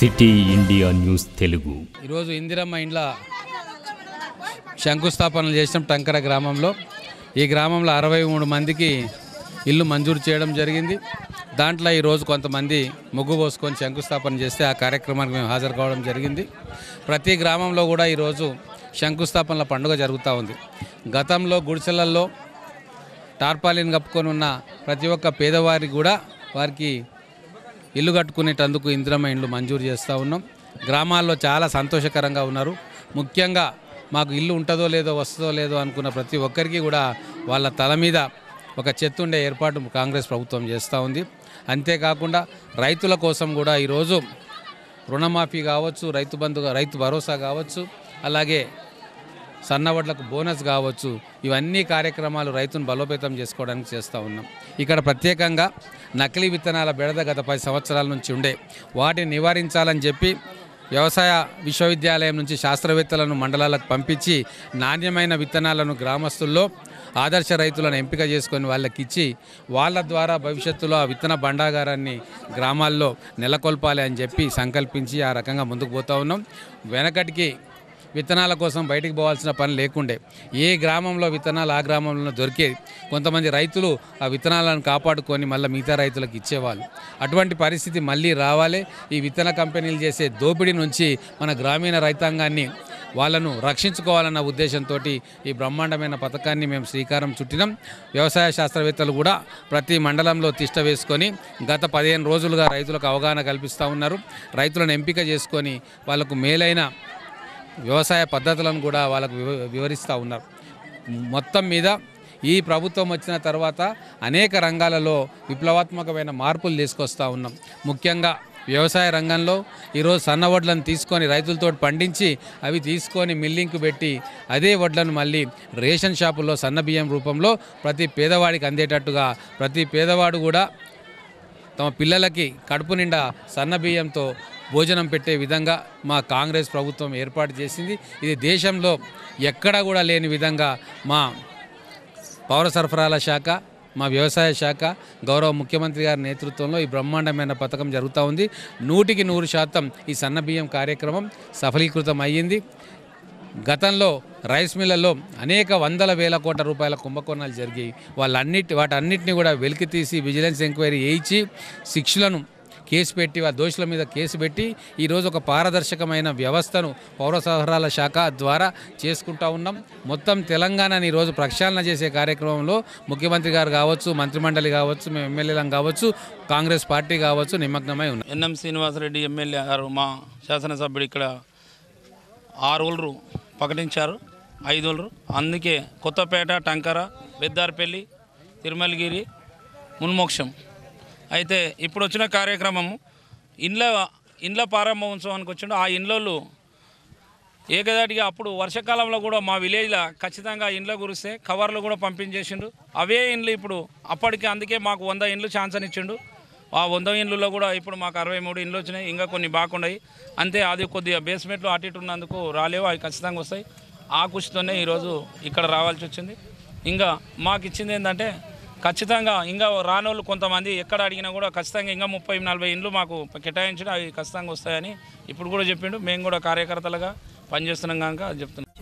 City India news Telugu ఈరోజు ఇందిరమ్మ ఇండ్ల శంకుస్థాపనలు చేసిన టంకర గ్రామంలో ఈ గ్రామంలో 63 మందికి ఇల్లు మంజూరు చేయడం జరిగింది. దాంట్లో ఈరోజు కొంతమంది ముగ్గు పోసుకొని శంకుస్థాపన చేస్తే ఆ కార్యక్రమానికి మేము హాజరు కావడం జరిగింది. ప్రతి గ్రామంలో కూడా ఈరోజు శంకుస్థాపనల పండుగ జరుగుతూ ఉంది. గతంలో గుడిసెలల్లో టార్పాలిన్ కప్పుకొని ఉన్న ప్రతి ఒక్క పేదవారికి కూడా వారికి ఇల్లు కట్టుకునేటందుకు ఇందిరమ్మ ఇండ్లు మంజూరు చేస్తూ ఉన్నాం. గ్రామాల్లో చాలా సంతోషకరంగా ఉన్నారు. ముఖ్యంగా మాకు ఇల్లు ఉంటుందో లేదో వస్తుందో లేదో అనుకున్న ప్రతి ఒక్కరికి కూడా వాళ్ళ తల మీద ఒక చెత్తుండే ఏర్పాటు కాంగ్రెస్ ప్రభుత్వం చేస్తూ ఉంది. అంతేకాకుండా రైతుల కోసం కూడా ఈరోజు రుణమాఫీ కావచ్చు, రైతు బంధు, రైతు భరోసా కావచ్చు, అలాగే సన్నవడ్లకు బోనస్ కావచ్చు, ఇవన్నీ కార్యక్రమాలు రైతును బలోపేతం చేసుకోవడానికి చేస్తూ ఉన్నాం. ఇక్కడ ప్రత్యేకంగా నకిలీ విత్తనాల బెడద గత 10 సంవత్సరాల నుంచి ఉండే వాటిని నివారించాలని చెప్పి వ్యవసాయ విశ్వవిద్యాలయం నుంచి శాస్త్రవేత్తలను మండలాలకు పంపించి నాణ్యమైన విత్తనాలను గ్రామస్తుల్లో ఆదర్శ రైతులను ఎంపిక చేసుకొని వాళ్ళకి ఇచ్చి వాళ్ళ ద్వారా భవిష్యత్తులో ఆ విత్తన భండాగారాన్ని గ్రామాల్లో నెలకొల్పాలి అని చెప్పి సంకల్పించి ఆ రకంగా ముందుకు పోతూ ఉన్నాం. వెనకటికి విత్తనాల కోసం బయటికి పోవాల్సిన పని లేకుండే ఏ గ్రామంలో విత్తనాలు ఆ గ్రామంలో దొరికేది. కొంతమంది రైతులు ఆ విత్తనాలను కాపాడుకొని మళ్ళీ మిగతా రైతులకు ఇచ్చేవాళ్ళు. అటువంటి పరిస్థితి మళ్ళీ రావాలి. ఈ విత్తన కంపెనీలు చేసే దోపిడీ నుంచి మన గ్రామీణ రైతాంగాన్ని వాళ్ళను రక్షించుకోవాలన్న ఉద్దేశంతో ఈ బ్రహ్మాండమైన పథకాన్ని మేము శ్రీకారం చుట్టినాం. వ్యవసాయ శాస్త్రవేత్తలు కూడా ప్రతి మండలంలో తిష్ట వేసుకొని గత 15 రోజులుగా రైతులకు అవగాహన కల్పిస్తూ ఉన్నారు. రైతులను ఎంపిక చేసుకొని వాళ్ళకు మేలైన వ్యవసాయ పద్ధతులను కూడా వాళ్ళకు వివరిస్తూ ఉన్నారు. మొత్తం మీద ఈ ప్రభుత్వం వచ్చిన తర్వాత అనేక రంగాలలో విప్లవాత్మకమైన మార్పులు తీసుకొస్తూ ఉన్నాం. ముఖ్యంగా వ్యవసాయ రంగంలో ఈరోజు సన్న వడ్లను తీసుకొని రైతులతో పండించి అవి తీసుకొని మిల్లింగ్కు పెట్టి అదే వడ్లను మళ్ళీ రేషన్ షాపుల్లో సన్న బియ్యం రూపంలో ప్రతి పేదవాడికి అందేటట్టుగా ప్రతి పేదవాడు కూడా తమ పిల్లలకి కడుపు నిండా సన్న బియ్యంతో భోజనం పెట్టే విధంగా మా కాంగ్రెస్ ప్రభుత్వం ఏర్పాటు చేసింది. ఇది దేశంలో ఎక్కడా కూడా లేని విధంగా మా పౌర సరఫరాల శాఖ, మా వ్యవసాయ శాఖ, గౌరవ ముఖ్యమంత్రి గారి నేతృత్వంలో ఈ బ్రహ్మాండమైన పథకం జరుగుతూ ఉంది. 100% ఈ సన్న బియ్యం కార్యక్రమం సఫలీకృతం అయ్యింది. గతంలో రైస్ మిల్లలో అనేక వందల వేల కోట్ల రూపాయల కుంభకోణాలు జరిగాయి. వాటన్నిటిని కూడా వెలికి తీసి విజిలెన్స్ ఎంక్వైరీ చేయించి శిక్షలను కేసు పెట్టి ఆ దోషుల మీద కేసు పెట్టి ఈరోజు ఒక పారదర్శకమైన వ్యవస్థను పౌర సరఫరాల శాఖ ద్వారా చేసుకుంటూ ఉన్నాం. మొత్తం తెలంగాణని ఈరోజు ప్రక్షాళన చేసే కార్యక్రమంలో ముఖ్యమంత్రి గారు కావచ్చు, మంత్రిమండలి కావచ్చు, మేము ఎమ్మెల్యేలం కావచ్చు, కాంగ్రెస్ పార్టీ కావచ్చు నిమగ్నమై ఉన్నాం. ఎన్ఎం శ్రీనివాసరెడ్డి ఎమ్మెల్యే గారు మా శాసనసభ్యుడు ఇక్కడ 6 ఊళ్ళు ప్రకటించారు, 5 ఊళ్ళు. అందుకే కొత్తపేట, టంకర, బెద్దార్పల్లి, తిరుమలగిరి, మున్మోక్షం. అయితే ఇప్పుడు వచ్చిన కార్యక్రమము ఇండ్ల ప్రారంభోత్సవానికి వచ్చిండు. ఆ ఇండ్లు ఏకదాటిగా అప్పుడు వర్షాకాలంలో కూడా మా విలేజ్లో ఖచ్చితంగా ఇండ్ల కురిస్తే కవర్లు కూడా పంపించేసిండు. అవే ఇండ్లు ఇప్పుడు అప్పటికి అందుకే మాకు 100 ఇండ్లు ఛాన్సన్ ఇచ్చిండు. ఆ 100 ఇండ్లలో కూడా ఇప్పుడు మాకు 63 ఇండ్లు వచ్చినాయి. ఇంకా కొన్ని బాగున్నాయి. అంతే అది కొద్దిగా బేస్మెంట్లో అటు ఇటు ఉన్నందుకు రాలేవు, అవి ఖచ్చితంగా వస్తాయి. ఆ కృషితోనే ఈరోజు ఇక్కడ రావాల్సి వచ్చింది. ఇంకా మాకు ఇచ్చింది ఏంటంటే ఖచ్చితంగా ఇంకా రానోళ్ళు కొంతమంది ఎక్కడ అడిగినా కూడా ఖచ్చితంగా ఇంకా 30-40 ఇండ్లు మాకు కేటాయించడం అవి ఖచ్చితంగా వస్తాయని ఇప్పుడు కూడా చెప్పిండు. మేము కూడా కార్యకర్తలుగా పనిచేస్తున్నాం కనుక చెప్తున్నాం.